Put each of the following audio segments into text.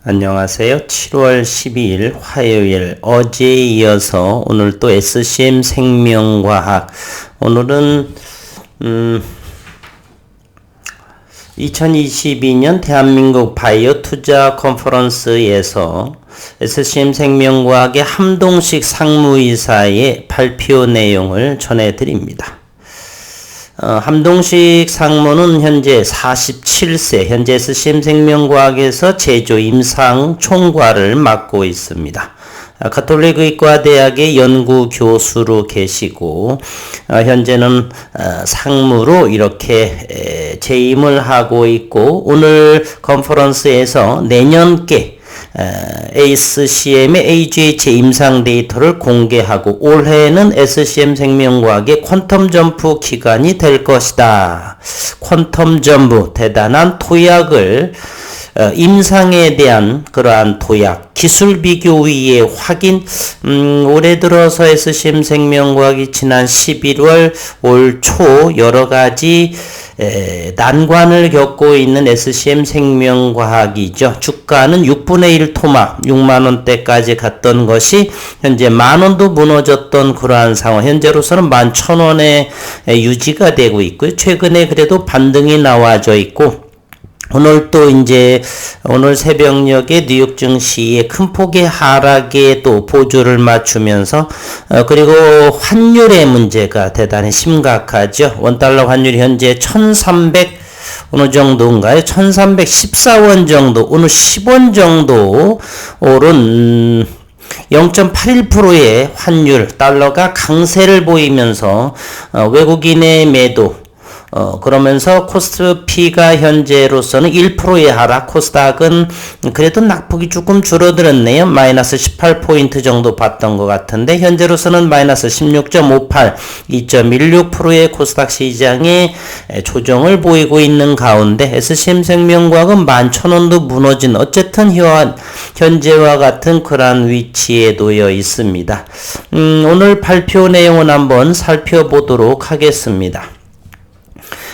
안녕하세요. 7월 12일 화요일 어제에 이어서 오늘 또 SCM 생명과학 오늘은 2022년 대한민국 바이오 투자 컨퍼런스에서 SCM 생명과학의 함동식 상무이사의 발표 내용을 전해드립니다. 함동식 상무는 현재 47세, 현재 SCM 생명과학에서 제조 임상 총괄을 맡고 있습니다. 가톨릭 의과대학의 연구 교수로 계시고 현재는 상무로 이렇게 재임을 하고 있고 오늘 컨퍼런스에서 내년께 SCM의 AGH 임상 데이터를 공개하고 올해는 SCM 생명과학의 퀀텀 점프 기간이 될 것이다. 퀀텀 점프, 대단한 도약을 임상에 대한 그러한 도약, 기술 비교 위의 확인, 올해 들어서 SCM 생명과학이 지난 11월 올 초 여러가지 난관을 겪고 있는 SCM 생명과학이죠. 주가는 6분의 1 토막 6만원대까지 갔던 것이 현재 만원도 무너졌던 그러한 상황, 현재로서는 11,000원에 유지가 되고 있고요. 최근에 그래도 반등이 나와져 있고 오늘 또 이제 오늘 새벽녘에 뉴욕 증시의 큰 폭의 하락에 또 보조를 맞추면서 그리고 환율의 문제가 대단히 심각하죠. 원달러 환율이 현재 1300 어느 정도인가요? 1314원 정도, 오늘 10원 정도 오른 0.81%의 환율, 달러가 강세를 보이면서 외국인의 매도 그러면서 코스피가 현재로서는 1%의 하락, 코스닥은 그래도 낙폭이 조금 줄어들었네요. 마이너스 18포인트 정도 봤던 것 같은데 현재로서는 마이너스 16.58, 2.16%의 코스닥 시장에 조정을 보이고 있는 가운데 SCM 생명과학은 11,000원도 무너진 어쨌든 현재와 같은 그러한 위치에 놓여 있습니다. 오늘 발표 내용은 한번 살펴보도록 하겠습니다.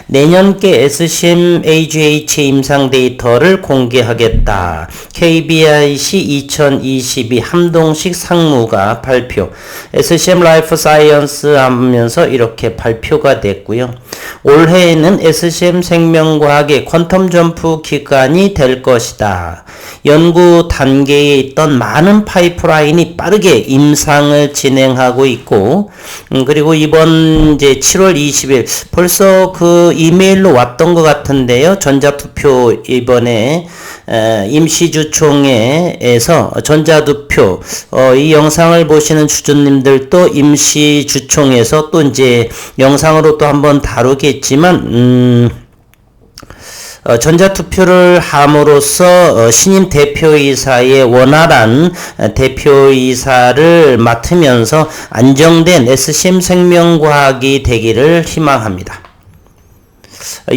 내년께 SCM AGH 임상 데이터를 공개하겠다. KBIC 2022 함동식 상무가 발표. SCM 라이프 사이언스 하면서 이렇게 발표가 됐고요. 올해에는 SCM 생명과학의 퀀텀 점프 기간이 될 것이다. 연구 단계에 있던 많은 파이프라인이 빠르게 임상을 진행하고 있고 그리고 이번 이제 7월 20일 벌써 그 이메일로 왔던 것 같은데요. 전자투표 이번에 임시주총회에서 전자투표 이 영상을 보시는 주주님들도 임시주총에서 또 이제 영상으로 또 한번 다루겠지만 전자투표를 함으로써 신임 대표이사의 원활한 대표이사를 맡으면서 안정된 SCM 생명과학이 되기를 희망합니다.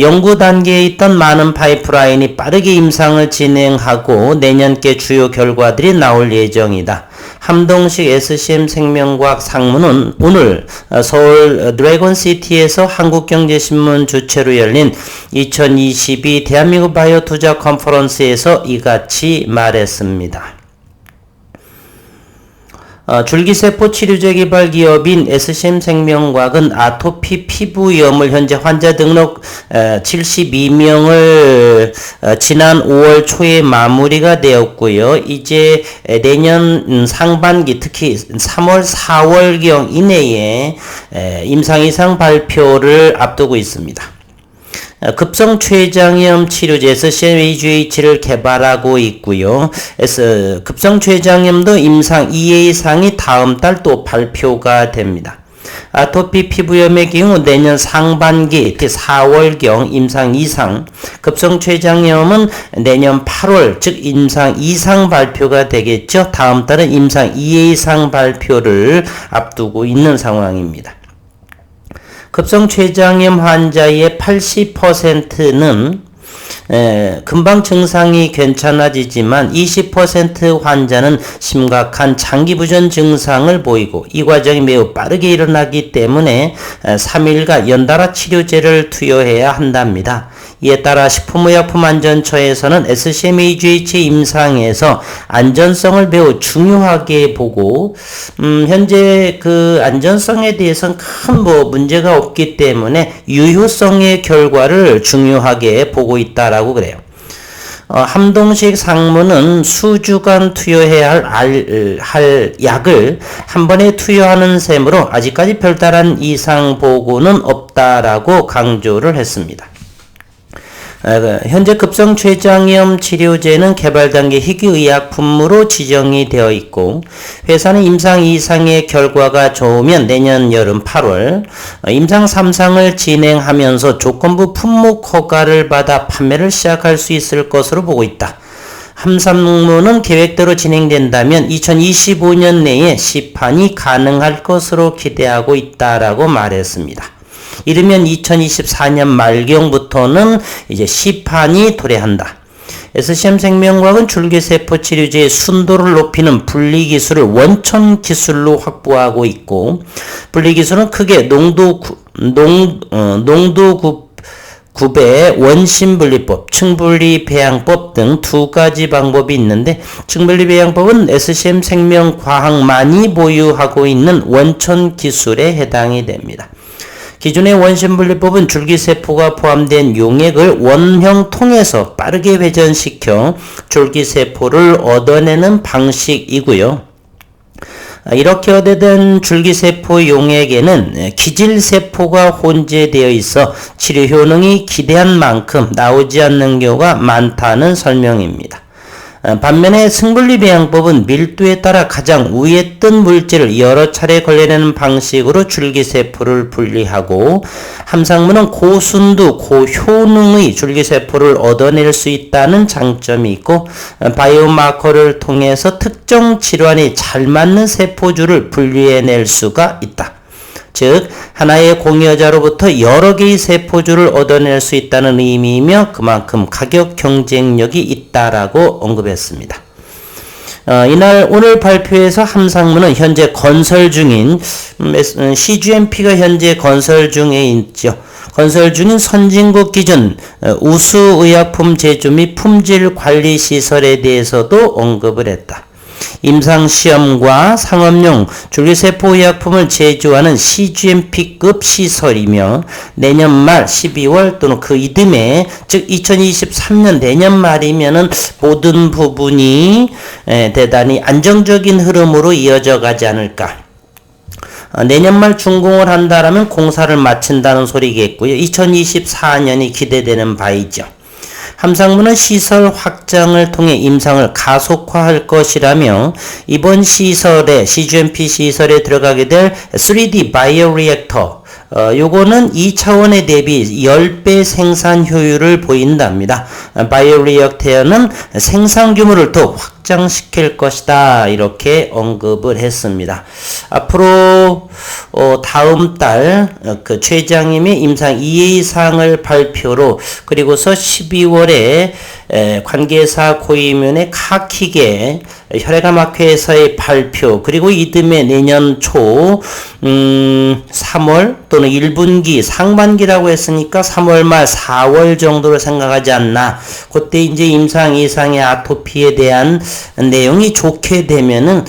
연구 단계에 있던 많은 파이프라인이 빠르게 임상을 진행하고 내년께 주요 결과들이 나올 예정이다. 함동식 SCM 생명과학 상무는 오늘 서울 드래곤시티에서 한국경제신문 주최로 열린 2022 대한민국 바이오 투자 컨퍼런스에서 이같이 말했습니다. 줄기세포 치료제 개발 기업인 SCM 생명과학은 아토피 피부염을 현재 환자 등록 72명을 지난 5월 초에 마무리가 되었고요. 이제 내년 상반기 특히 3월 4월경 이내에 임상 이상 발표를 앞두고 있습니다. 급성 췌장염 치료제 SCM AGH를 개발하고 있고요. 급성 췌장염도 임상 2회 이상이 다음 달 또 발표가 됩니다. 아토피 피부염의 경우 내년 상반기 4월경 임상 2상, 급성 췌장염은 내년 8월 즉 임상 2상 발표가 되겠죠. 다음 달은 임상 2회 이상 발표를 앞두고 있는 상황입니다. 급성 췌장염 환자의 80%는 금방 증상이 괜찮아지지만 20% 환자는 심각한 장기부전 증상을 보이고 이 과정이 매우 빠르게 일어나기 때문에 3일간 연달아 치료제를 투여해야 한답니다. 이에 따라 식품의약품안전처에서는 SCMAGH 임상에서 안전성을 매우 중요하게 보고 현재 그 안전성에 대해서는 큰 문제가 없기 때문에 유효성의 결과를 중요하게 보고 있다라고 그래요. 함동식 상무는 수주간 투여해야 할 약을 한 번에 투여하는 셈으로 아직까지 별다른 이상 보고는 없다라고 강조를 했습니다. 현재 급성 췌장염 치료제는 개발 단계 희귀의약품으로 지정이 되어 있고 회사는 임상 2상의 결과가 좋으면 내년 여름 8월 임상 3상을 진행하면서 조건부 품목 허가를 받아 판매를 시작할 수 있을 것으로 보고 있다. 함상무는 계획대로 진행된다면 2025년 내에 시판이 가능할 것으로 기대하고 있다라고 말했습니다. 이르면 2024년 말경부터는 이제 시판이 도래한다. SCM생명과학은 줄기세포 치료제의 순도를 높이는 분리기술을 원천 기술로 확보하고 있고 분리기술은 크게 농도급의 원심분리법, 층분리배양법 등 두 가지 방법이 있는데 층분리배양법은 SCM생명과학만이 보유하고 있는 원천 기술에 해당이 됩니다. 기존의 원심분리법은 줄기세포가 포함된 용액을 원형통에서 빠르게 회전시켜 줄기세포를 얻어내는 방식이고요. 이렇게 얻어낸 줄기세포 용액에는 기질세포가 혼재되어 있어 치료 효능이 기대한 만큼 나오지 않는 경우가 많다는 설명입니다. 반면에 승분리배양법은 밀도에 따라 가장 위에 뜬 물질을 여러 차례 걸러내는 방식으로 줄기세포를 분리하고 함상무는 고순도, 고효능의 줄기세포를 얻어낼 수 있다는 장점이 있고 바이오마커를 통해서 특정 질환에 잘 맞는 세포주를 분리해낼 수가 있다. 즉 하나의 공여자로부터 여러 개의 세포주를 얻어낼 수 있다는 의미이며 그만큼 가격 경쟁력이 있다라고 언급했습니다. 오늘 발표에서 함상무는 현재 건설 중인 CGMP가 현재 건설 중에 있죠. 건설 중인 선진국 기준 우수의약품 제조 및 품질 관리 시설에 대해서도 언급을 했다. 임상시험과 상업용 줄기세포의약품을 제조하는 CGMP급 시설이며 내년 말 12월 또는 그 이듬해 즉 2023년 내년 말이면은 모든 부분이 대단히 안정적인 흐름으로 이어져 가지 않을까. 내년 말 준공을 한다라면 공사를 마친다는 소리겠고요. 2024년이 기대되는 바이죠. 함상무는 시설 확장을 통해 임상을 가속화할 것이라며 이번 시설에 CGMP 시설에 들어가게 될 3D 바이오리액터 요거는 2차원에 대비 10배 생산 효율을 보인답니다. 바이오리액터는 생산 규모를 더 확장시킬 것이다. 이렇게 언급을 했습니다. 앞으로 다음 달 그 최장님이 임상 2A상을 발표로 그리고서 12월에 관계사 고위면의 카키계 혈액암학회에서의 발표 그리고 이듬해 내년 초 3월 또는 1분기 상반기라고 했으니까 3월 말 4월 정도로 생각하지 않나. 그때 이제 임상 2상의 아토피에 대한 내용이 좋게 되면은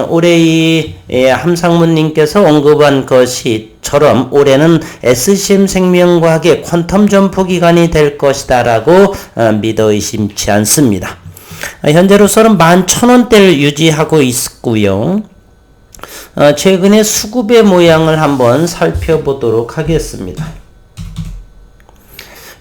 올해 이 함상무님께서 언급한 것이처럼 올해는 SCM생명과학의 퀀텀 점프 기간이 될 것이다 라고 믿어 의심치 않습니다. 현재로서는 11,000원대를 유지하고 있고요. 최근에 수급의 모양을 한번 살펴보도록 하겠습니다.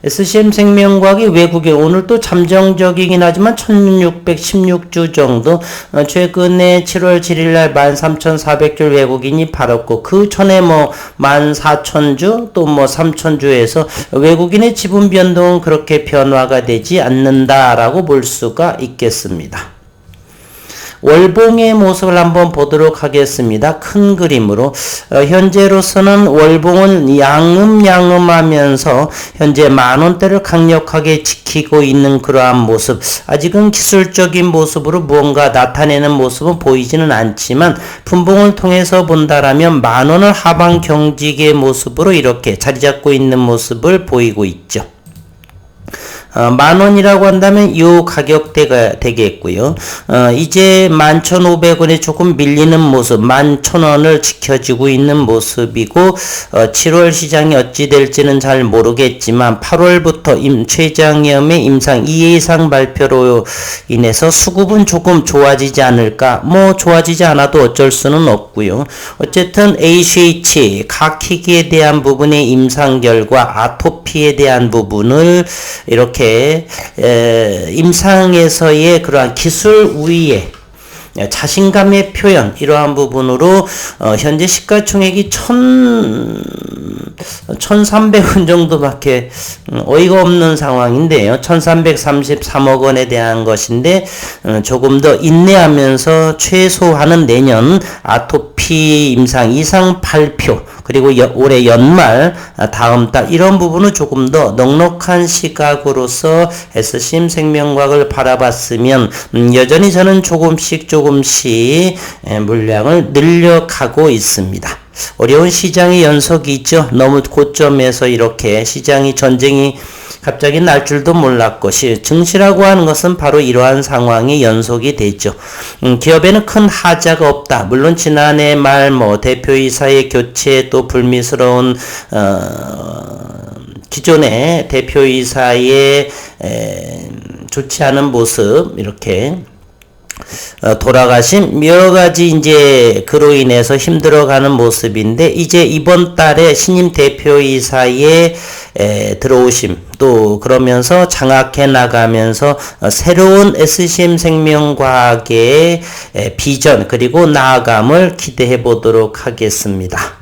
SCM생명과학이 외국에 오늘 또 잠정적이긴 하지만 1616주 정도 최근에 7월 7일날 13,400주 외국인이 팔았고 그 전에 14,000주 또 3,000주에서 외국인의 지분 변동은 그렇게 변화가 되지 않는다라고 볼 수가 있겠습니다. 월봉의 모습을 한번 보도록 하겠습니다. 큰 그림으로 현재로서는 월봉은 양음하면서 현재 만원대를 강력하게 지키고 있는 그러한 모습, 아직은 기술적인 모습으로 무언가 나타내는 모습은 보이지는 않지만 분봉을 통해서 본다라면 만원을 하방 경직의 모습으로 이렇게 자리 잡고 있는 모습을 보이고 있죠. 10,000원이라고 한다면 요 가격대가 되겠고요. 이제 11,500원에 조금 밀리는 모습, 11,000원을 지켜주고 있는 모습이고, 7월 시장이 어찌 될지는 잘 모르겠지만 8월부터 최장염의 임상 2회 이상 발표로 인해서 수급은 조금 좋아지지 않을까? 뭐 좋아지지 않아도 어쩔 수는 없고요. 어쨌든 HH, 각희기에 대한 부분의 임상 결과, 아토피에 대한 부분을 이렇게 임상에서의 그러한 기술 우위에 자신감의 표현, 이러한 부분으로 현재 시가총액이 1,300원 정도밖에 어이가 없는 상황인데요. 1,333억 원에 대한 것인데 조금 더 인내하면서 최소한은 내년 아토피 임상 이상 발표, 그리고 올해 연말, 다음 달, 이런 부분은 조금 더 넉넉한 시각으로서 SCM생명과학을 바라봤으면 여전히 저는 조금씩 물량을 늘려가고 있습니다. 어려운 시장의 연속이 있죠. 너무 고점에서 이렇게 시장이 전쟁이 갑자기 날 줄도 몰랐고, 증시라고 하는 것은 바로 이러한 상황의 연속이 되죠. 기업에는 큰 하자가 없다. 물론 지난해 말 대표이사의 교체, 또 불미스러운 기존의 대표이사의 좋지 않은 모습, 이렇게 돌아가신 여러가지 이제 그로 인해서 힘들어가는 모습인데, 이제 이번 달에 신임 대표이사의 들어오심, 또 그러면서 장악해 나가면서 새로운 SCM생명과학의 비전, 그리고 나아감을 기대해 보도록 하겠습니다.